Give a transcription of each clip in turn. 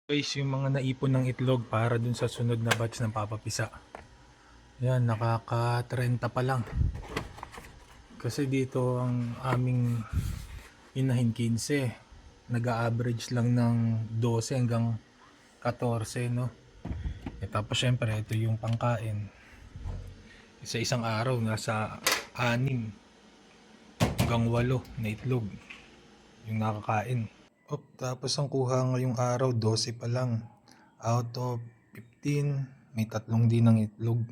Guys, yung mga naipon ng itlog para dun sa sunod na batch ng papapisa. Yan, nakaka-30 pa lang. Kasi dito ang aming inahin 15. Nag-a-average lang ng 12 hanggang 14, no? Tapos syempre, ito yung pangkain. Sa isang araw, nasa 6 hanggang 8 na itlog yung nakakain. Tapos ang kuha ngayong araw, 12 pa lang. Out of 15, may 3 din ng itlog.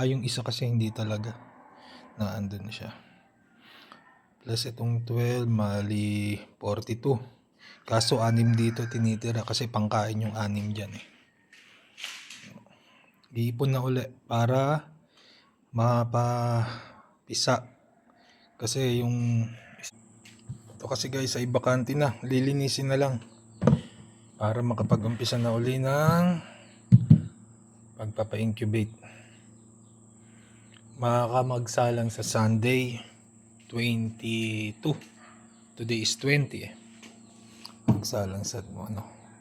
Yung isa kasi hindi talaga. Na andun siya. Plus itong 12, mali 42. Kaso 6 dito tinitira kasi pangkain yung 6 dyan eh. Iipon na uli para mapapisa. Kasi yung ito kasi guys ay bakante na. Lilinisin na lang. Para makapag-umpisa na uli ng pagpapa-incubate. Makamagsalang sa Sunday 22. Today is 20 eh. Magsalang sa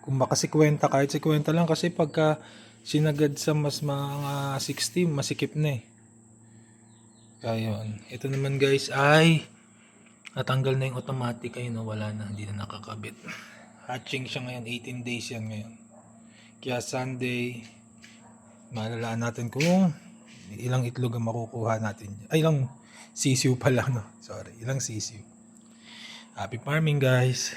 kung baka 50, kahit 50 lang kasi pagka sinagad sa mas mga 60, masikip na eh. Kaya yun. Ito naman guys ay natanggal na yung automatic. Ayun, wala na, hindi na nakakabit. Hatching siya ngayon, 18 days yan ngayon. Kaya Sunday, malalaan natin kung ilang itlog ang makukuha natin. Ay, ilang sisiw pala, no? Sorry, ilang sisiw. Happy farming guys!